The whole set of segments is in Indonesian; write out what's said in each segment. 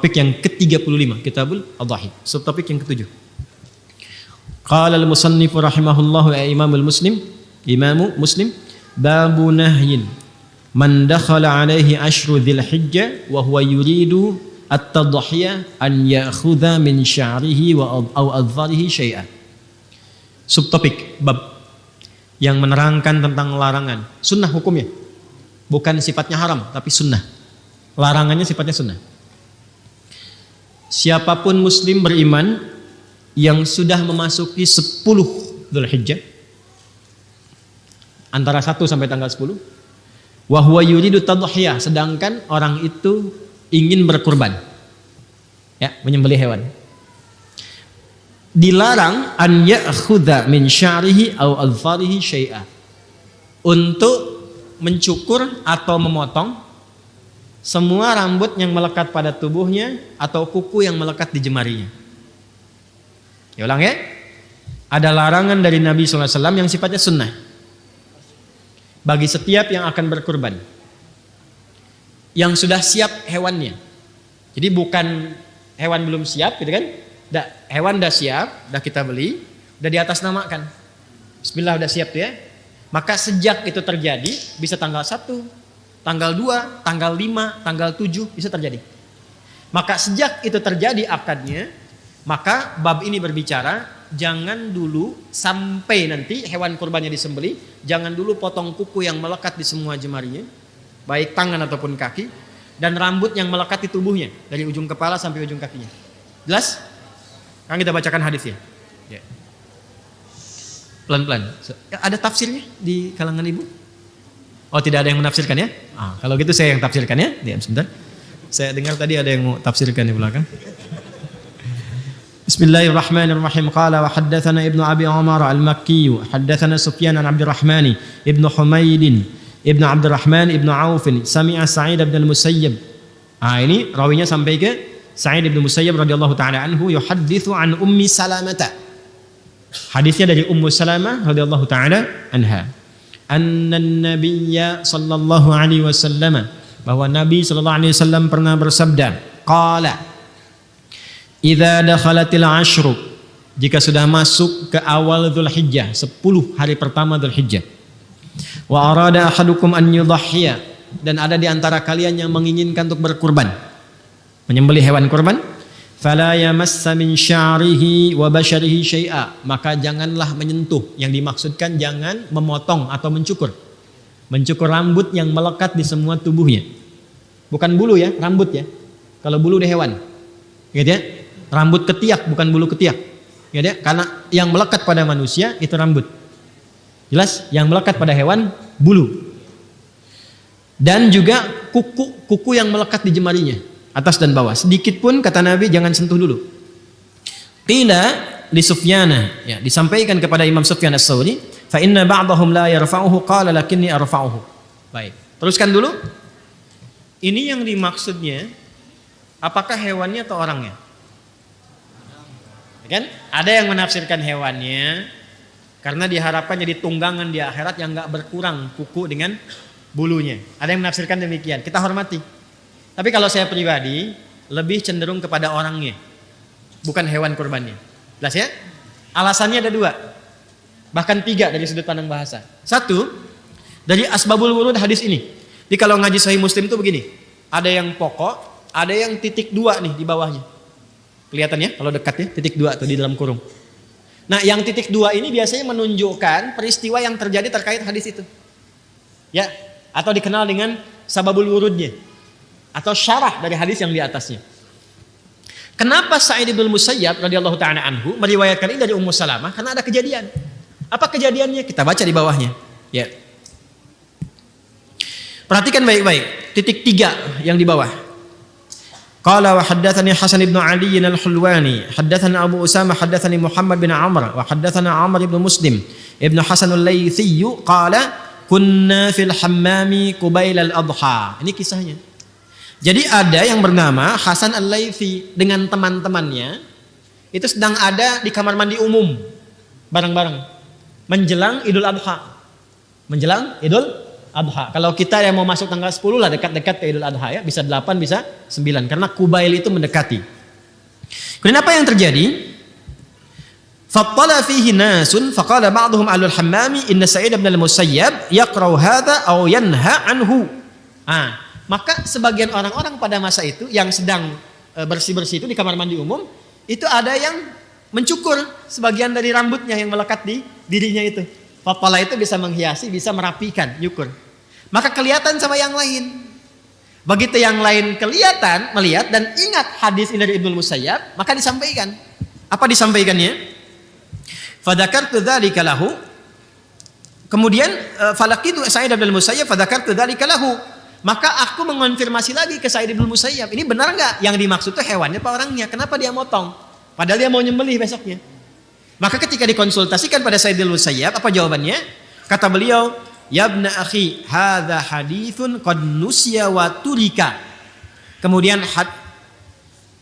Topik yang ke-35, Kitabul Adhahi. Subtopik yang ke-7. Qala al-musannif rahimahullahu Imamul Muslim, Imamu Muslim, babu nahyin man dakhala alaihi ashru dzil hijjah wa huwa yuridu at-tadhiyah an ya'khudha min sya'rihi wa aw adharihi syai'an. Subtopik bab yang menerangkan tentang larangan, sunnah hukumnya. Bukan sifatnya haram, tapi sunnah. Larangannya sifatnya sunnah. Siapapun muslim beriman yang sudah memasuki 10 Dzulhijjah antara 1 sampai tanggal 10, wa huwa yuridu tadhiyah, sedangkan orang itu ingin berkurban, ya, menyembelih hewan. Dilarang an ya'khudha min sya'rihi aw adfarihi syai'a, untuk mencukur atau memotong semua rambut yang melekat pada tubuhnya atau kuku yang melekat di jemarinya. Ya ulang ya. Ada larangan dari Nabi SAW yang sifatnya sunnah bagi setiap yang akan berkurban, yang sudah siap hewannya. Jadi bukan hewan belum siap gitu kan. Hewan udah siap, udah kita beli, udah di atas namakan. Bismillah udah siap tuh ya. Maka sejak itu terjadi bisa tanggal 1, tanggal 2, tanggal 5, tanggal 7 bisa terjadi. Maka sejak itu terjadi akadnya, maka bab ini berbicara jangan dulu sampai nanti hewan kurbannya disembelih, jangan dulu potong kuku yang melekat di semua jemarinya, baik tangan ataupun kaki, dan rambut yang melekat di tubuhnya dari ujung kepala sampai ujung kakinya. Jelas? Sekarang kita bacakan hadisnya. Ya. Pelan-pelan. Ada tafsirnya di kalangan ibu? Oh, tidak ada yang menafsirkan ya? Kalau gitu saya yang tafsirkan ya. Diam sebentar. Saya dengar tadi ada yang mau tafsirkan di belakang. Bismillahirrahmanirrahim. Qala wa haddatsana Ibnu Abi Umar al-Makki, haddatsana Sufyan an Abdurrahman Ibnu Humaid Ibnu Abdurrahman Ibnu Auf, sami'a Sa'id bin al-Musayyib. Ini rawinya sampai ke Sa'id bin Musayyib radhiyallahu taala anhu yuhadditsu an Ummi Salamah. Hadisnya dari Ummu Salamah radhiyallahu taala anha. Annan nabiyya sallallahu alaihi wasallam, bahwa Nabi sallallahu alaihi wasallam pernah bersabda, qala idza dakhalatil ashru, jika sudah masuk ke awal Dzulhijjah, 10 hari pertama Dzulhijjah, wa arada ahadukum an yudhhiya, dan ada di antara kalian yang menginginkan untuk berkurban, menyembelih hewan kurban, fala yamassa min sya'rihi wa basharihi syai'a, maka janganlah menyentuh, yang dimaksudkan jangan memotong atau mencukur rambut yang melekat di semua tubuhnya, bukan bulu ya, rambut ya. Kalau bulu di hewan gitu ya, rambut ketiak bukan bulu ketiak gitu ya, karena yang melekat pada manusia itu rambut, jelas. Yang melekat pada hewan bulu, dan juga kuku yang melekat di jemarinya, atas dan bawah, sedikit pun kata Nabi jangan sentuh dulu. Qila li Sufyana, ya, disampaikan kepada Imam Sufyan Ats-Tsauri, fa inna ba'dahum la yarfa'uhu qala lakinni arfa'uhu. Baik, teruskan dulu. Ini yang dimaksudnya apakah hewannya atau orangnya? Kan ada yang menafsirkan hewannya karena diharapkan jadi tunggangan di akhirat yang enggak berkurang kuku dengan bulunya. Ada yang menafsirkan demikian. Kita hormati. Tapi kalau saya pribadi lebih cenderung kepada orangnya, bukan hewan kurbannya. Jelas ya? Alasannya ada 2, bahkan 3 dari sudut pandang bahasa. 1, dari asbabul wurud hadis ini. Jadi kalau ngaji Sahih Muslim itu begini, ada yang pokok, ada yang titik 2 nih di bawahnya. Kelihatan ya kalau dekat ya, titik 2 tuh di dalam kurung. Nah, yang titik 2 ini biasanya menunjukkan peristiwa yang terjadi terkait hadis itu. Ya, atau dikenal dengan sababul wurudnya, atau syarah dari hadis yang di atasnya. Kenapa Sa'id bin Musayyab radhiyallahu ta'ala anhu meriwayatkan ini dari Ummu Salamah? Karena ada kejadian. Apa kejadiannya? Kita baca di bawahnya. Ya. Perhatikan baik-baik. Titik 3 yang di bawah. Qala wa haddatsani Hasan bin Ali al-Hulwani, haddatsana Abu Usama, haddatsani Muhammad bin Amr, wa haddatsana Amr bin Muslim ibn Hasan al-Laitsi, qala kunna fil hammami qubail al-adha. Ini kisahnya. Jadi ada yang bernama Hasan al-Laitsi dengan teman-temannya itu sedang ada di kamar mandi umum bareng-bareng menjelang Idul Adha. Menjelang Idul Adha. Kalau kita yang mau masuk tanggal 10 lah, dekat-dekat ke Idul Adha ya, bisa 8 bisa 9 karena Qubail itu mendekati. Kemudian apa yang terjadi? Fattala fihi nasun faqala ba'dhum ahlul hammami inna Sa'id bin al-Musayyab yaqra'u hadza aw yanha anhu. Maka sebagian orang-orang pada masa itu yang sedang bersih-bersih itu di kamar mandi umum, itu ada yang mencukur sebagian dari rambutnya yang melekat di dirinya itu. Fattala itu bisa menghiasi, bisa merapikan, nyukur. Maka kelihatan sama yang lain. Begitu yang lain kelihatan, melihat dan ingat hadis ini dari Ibnu Musayyab, maka disampaikan. Apa disampaikannya? Fadzakartu dzalika lahu. Kemudian falaqitu Sa'id bin Musayyab fadzakartu dzalika lahu. Maka aku mengonfirmasi lagi ke Sa'id bin Musayyab, ini benar enggak yang dimaksud itu hewannya apa orangnya? Kenapa dia motong? Padahal dia mau nyembelih besoknya. Maka ketika dikonsultasikan pada Sa'id bin Musayyab, apa jawabannya? Kata beliau, "Ya ibna akhi, hadza haditsun qad nusiya wa turika." Kemudian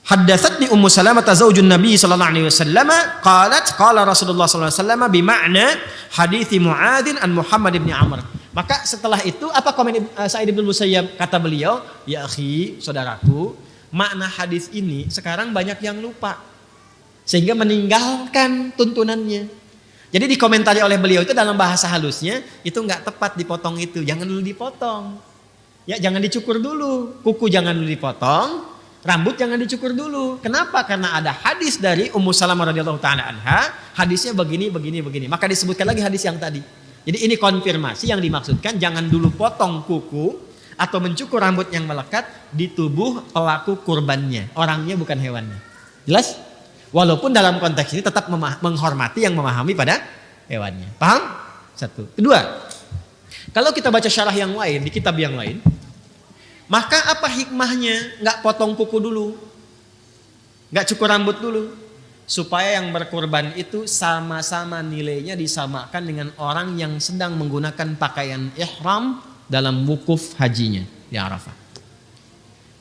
haddatsatni Ummu Salamah zaujun Nabi sallallahu alaihi wasallam qalat qala Rasulullah sallallahu alaihi wasallam bima'na hadits Muadzin an Muhammad bin Amr. Maka setelah itu apa komen Sa'id bin Musayyab? Kata beliau, "Ya akhi, saudaraku, makna hadis ini sekarang banyak yang lupa sehingga meninggalkan tuntunannya." Jadi dikomentari oleh beliau itu dalam bahasa halusnya itu enggak tepat dipotong itu, jangan dulu dipotong. Ya, jangan dicukur dulu, kuku jangan dulu dipotong. Rambut jangan dicukur dulu. Kenapa? Karena ada hadis dari Ummu Salamah radhiyallahu taala anha, hadisnya begini. Maka disebutkan lagi hadis yang tadi. Jadi ini konfirmasi yang dimaksudkan jangan dulu potong kuku atau mencukur rambut yang melekat di tubuh pelaku kurbannya. Orangnya bukan hewannya. Jelas? Walaupun dalam konteks ini tetap menghormati yang memahami pada hewannya. Paham? Satu. Kedua, kalau kita baca syarah yang lain di kitab yang lain, maka apa hikmahnya nggak potong kuku dulu, nggak cukur rambut dulu, supaya yang berkurban itu sama-sama nilainya disamakan dengan orang yang sedang menggunakan pakaian ihram dalam wukuf hajinya di Arafah.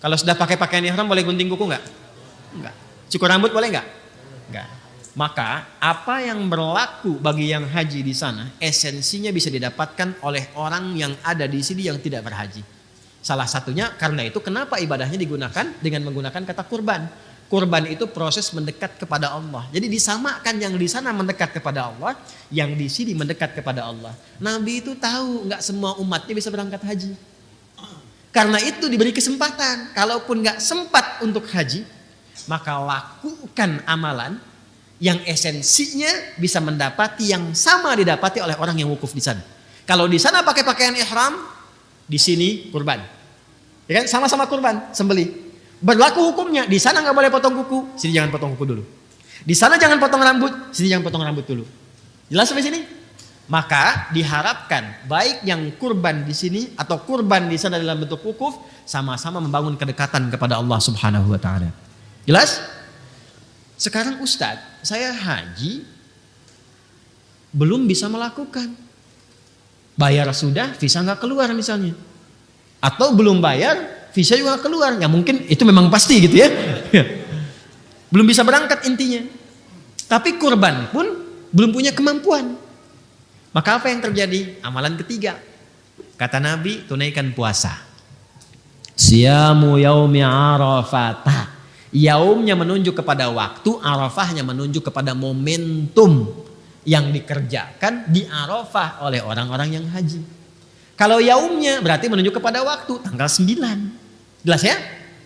Kalau sudah pakai pakaian ihram boleh gunting kuku nggak? Nggak. Cukur rambut boleh nggak? Nggak. Maka apa yang berlaku bagi yang haji di sana esensinya bisa didapatkan oleh orang yang ada di sini yang tidak berhaji. Salah satunya karena itu kenapa ibadahnya digunakan dengan menggunakan kata kurban. Kurban itu proses mendekat kepada Allah. Jadi disamakan yang di sana mendekat kepada Allah, yang di sini mendekat kepada Allah. Nabi itu tahu nggak semua umatnya bisa berangkat haji. Karena itu diberi kesempatan. Kalaupun nggak sempat untuk haji, maka lakukan amalan yang esensinya bisa mendapati yang sama didapati oleh orang yang wukuf di sana. Kalau di sana pakai pakaian ihram, di sini kurban. Ya kan, sama-sama kurban, sembelih. Berlaku hukumnya, di sana nggak boleh potong kuku, sini jangan potong kuku dulu. Di sana jangan potong rambut, sini jangan potong rambut dulu. Jelas sampai sini? Maka diharapkan baik yang kurban di sini atau kurban di sana dalam bentuk wukuf sama-sama membangun kedekatan kepada Allah Subhanahu wa taala. Jelas? Sekarang Ustadz, saya haji belum bisa melakukan. Bayar sudah, visa nggak keluar misalnya. Atau belum bayar, visa juga keluar. Ya mungkin itu memang pasti gitu ya. Belum bisa berangkat intinya. Tapi kurban pun belum punya kemampuan. Maka apa yang terjadi? Amalan ketiga. Kata Nabi, tunaikan puasa. Siyamu yaumi arafata. Yaumnya menunjuk kepada waktu, arafahnya menunjuk kepada momentum yang dikerjakan di Arafah oleh orang-orang yang haji. Kalau yaumnya berarti menunjuk kepada waktu, tanggal 9. Jelas ya?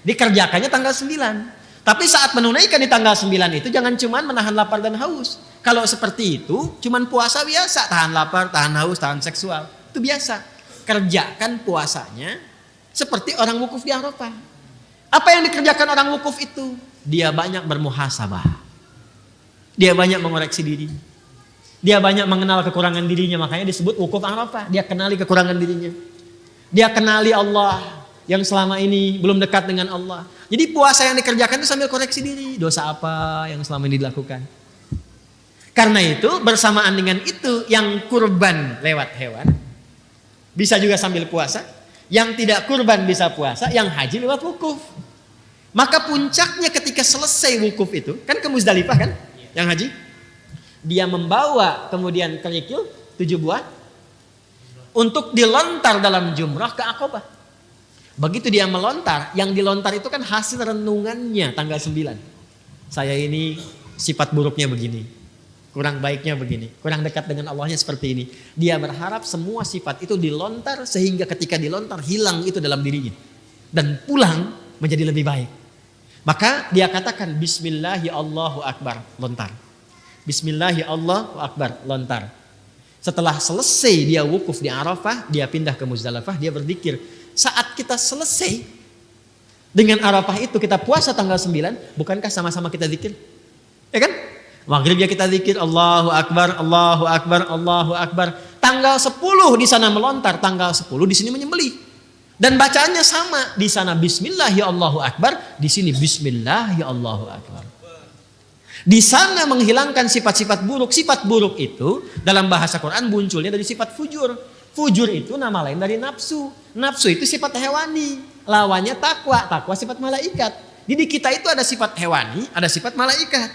Dikerjakannya tanggal 9. Tapi saat menunaikan di tanggal 9 itu jangan cuman menahan lapar dan haus. Kalau seperti itu cuman puasa biasa, tahan lapar, tahan haus, tahan seksual. Itu biasa. Kerjakan puasanya seperti orang wukuf di Arafah. Apa yang dikerjakan orang wukuf itu? Dia banyak bermuhasabah. Dia banyak mengoreksi diri. Dia banyak mengenal kekurangan dirinya, makanya disebut wukuf Arafah. Dia kenali kekurangan dirinya. Dia kenali Allah yang selama ini belum dekat dengan Allah. Jadi puasa yang dikerjakan itu sambil koreksi diri. Dosa apa yang selama ini dilakukan. Karena itu bersamaan dengan itu yang kurban lewat hewan. Bisa juga sambil puasa. Yang tidak kurban bisa puasa. Yang haji lewat wukuf. Maka puncaknya ketika selesai wukuf itu. Kan ke Muzdalifah kan yang haji. Dia membawa kemudian kerikil 7 buah untuk dilontar dalam jumrah ke Aqabah. Begitu dia melontar, yang dilontar itu kan hasil renungannya tanggal 9. Saya ini sifat buruknya begini, kurang baiknya begini, kurang dekat dengan Allahnya seperti ini. Dia berharap semua sifat itu dilontar sehingga ketika dilontar hilang itu dalam dirinya. Dan pulang menjadi lebih baik. Maka dia katakan Bismillahi Allahu Akbar, lontar. Bismillahi Allahu Akbar, lontar. Setelah selesai dia wukuf di Arafah, dia pindah ke Muzdalifah, dia berzikir. Saat kita selesai dengan Arafah itu, kita puasa tanggal 9, bukankah sama-sama kita zikir? Ya kan? Maghrib ya kita zikir Allahu Akbar, Allahu Akbar, Allahu Akbar. Tanggal 10 di sana melontar, tanggal 10 di sini menyembelih. Dan bacaannya sama, di sana Bismillahi Allahu Akbar, di sini Bismillahi Allahu Akbar. Di sana menghilangkan sifat-sifat buruk. Sifat buruk itu dalam bahasa Quran munculnya dari sifat fujur. Fujur itu nama lain dari nafsu. Nafsu itu sifat hewani. Lawannya takwa. Takwa sifat malaikat. Jadi kita itu ada sifat hewani, ada sifat malaikat.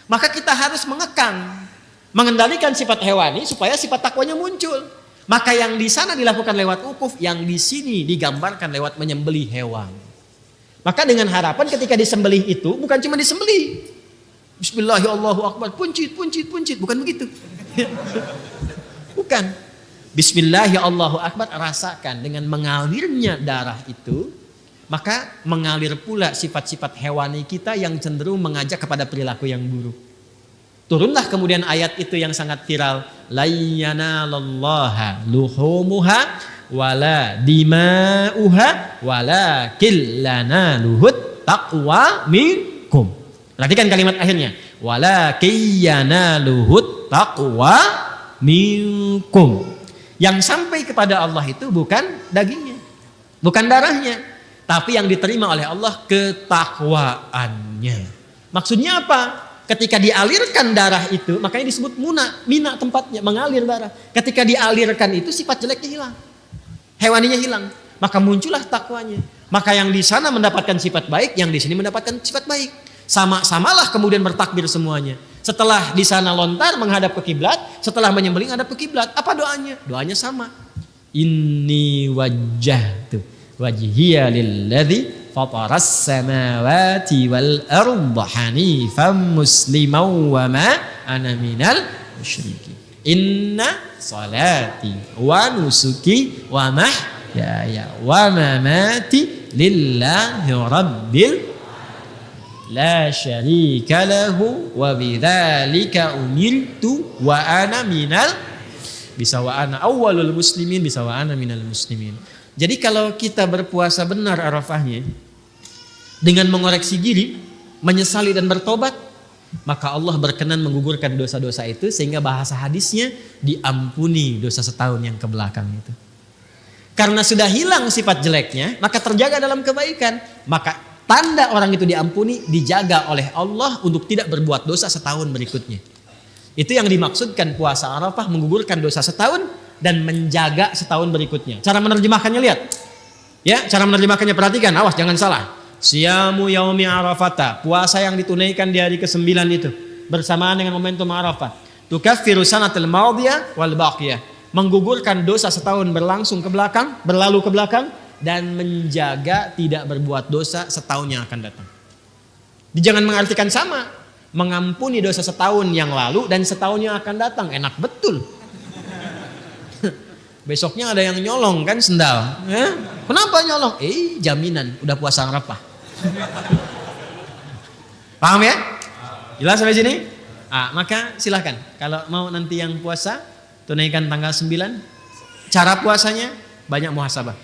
Maka kita harus mengekang, mengendalikan sifat hewani supaya sifat takwanya muncul. Maka yang di sana dilakukan lewat wukuf, yang di sini digambarkan lewat menyembelih hewan. Maka dengan harapan ketika disembelih itu bukan cuma disembelih. Bismillahirrahmanirrahim, puncit, bukan begitu. Bukan. Bismillahirrahmanirrahim, rasakan dengan mengalirnya darah itu, maka mengalir pula sifat-sifat hewani kita yang cenderung mengajak kepada perilaku yang buruk. Turunlah kemudian ayat itu yang sangat viral, la yanalallaha luhumuha wala dima'uha walakin lanaluhut taqwa minkum. Perhatikan kalimat akhirnya. Walakin yanaluhut taqwa minkum. Yang sampai kepada Allah itu bukan dagingnya, bukan darahnya, tapi yang diterima oleh Allah ketakwaannya. Maksudnya apa? Ketika dialirkan darah itu, makanya disebut mina tempatnya, mengalir darah. Ketika dialirkan itu sifat jeleknya hilang, hewaninya hilang, maka muncullah takwanya. Maka yang di sana mendapatkan sifat baik, yang di sini mendapatkan sifat baik. Sama-samalah kemudian bertakbir semuanya. Setelah di sana lontar menghadap ke kiblat, setelah menyembelih menghadap ke kiblat. Apa doanya? Doanya sama. Inni wajjahtu wajhiya lilladzi fataras samawati wal arda hanifan musliman wa ma ana minal musyrikin. Inna salati wa nusuki wa mahyaya wa mamati lillahi rabbil la syarika lahu wa bidzalika umirtu wa ana minal, bisa wa ana awwalul muslimin, bisa wa ana minal muslimin. Jadi kalau kita berpuasa benar Arafahnya dengan mengoreksi diri, menyesali dan bertobat, maka Allah berkenan menggugurkan dosa-dosa itu sehingga bahasa hadisnya diampuni dosa setahun yang kebelakang itu. Karena sudah hilang sifat jeleknya, maka terjaga dalam kebaikan. Maka tanda orang itu diampuni, dijaga oleh Allah untuk tidak berbuat dosa setahun berikutnya. Itu yang dimaksudkan puasa Arafah, menggugurkan dosa setahun dan menjaga setahun berikutnya. Cara menerjemahkannya lihat. Ya, cara menerjemahkannya perhatikan, awas jangan salah. Siyamu yaumi Arafata, puasa yang ditunaikan di hari ke-9 itu bersamaan dengan momentum Arafah. Tukaffiru sanatal madiyah wal baqiyah, menggugurkan dosa setahun berlangsung ke belakang, berlalu ke belakang, dan menjaga tidak berbuat dosa setahun yang akan datang. Jangan mengartikan sama, mengampuni dosa setahun yang lalu dan setahun yang akan datang. Enak betul. Besoknya ada yang nyolong kan sendal. Kenapa nyolong? Jaminan udah puasa Arafah. Paham ya? Jelas sampai sini? Maka silahkan kalau mau nanti yang puasa tunaikan tanggal 9. Cara puasanya banyak muhasabah,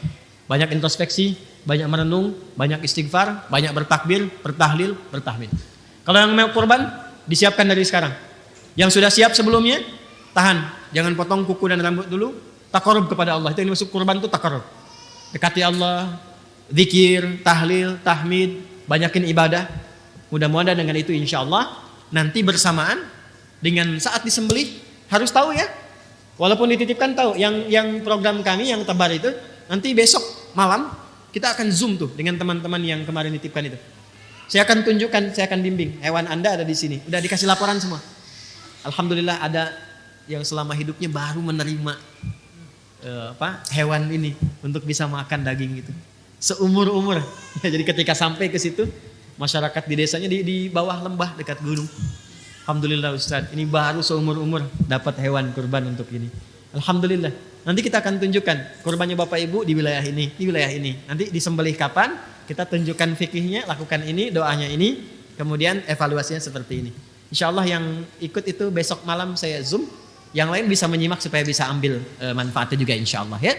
banyak introspeksi, banyak merenung, banyak istighfar, banyak bertakbir, bertahlil, bertahmid. Kalau yang mau kurban disiapkan dari sekarang. Yang sudah siap sebelumnya tahan, jangan potong kuku dan rambut dulu. Taqarrub kepada Allah, itu yang dimaksud kurban itu taqarrub. Dekati Allah, zikir, tahlil, tahmid, banyakin ibadah. Mudah-mudahan dengan itu insya Allah nanti bersamaan dengan saat disembelih harus tahu ya. Walaupun dititipkan tahu, yang program kami yang tebar itu nanti besok malam kita akan zoom tuh dengan teman-teman yang kemarin dititipkan itu. Saya akan tunjukkan, saya akan bimbing. Hewan Anda ada di sini. Udah dikasih laporan semua. Alhamdulillah ada yang selama hidupnya baru menerima hewan ini untuk bisa makan daging itu seumur-umur. Ya, jadi ketika sampai ke situ, masyarakat di desanya di bawah lembah dekat gunung. Alhamdulillah Ustaz, ini baru seumur-umur dapat hewan kurban untuk ini. Alhamdulillah. Nanti kita akan tunjukkan kurbannya Bapak Ibu di wilayah ini, di wilayah ini. Nanti disembelih kapan, kita tunjukkan fikihnya, lakukan ini, doanya ini, kemudian evaluasinya seperti ini. Insya Allah yang ikut itu besok malam saya Zoom, yang lain bisa menyimak supaya bisa ambil manfaatnya juga insya Allah ya.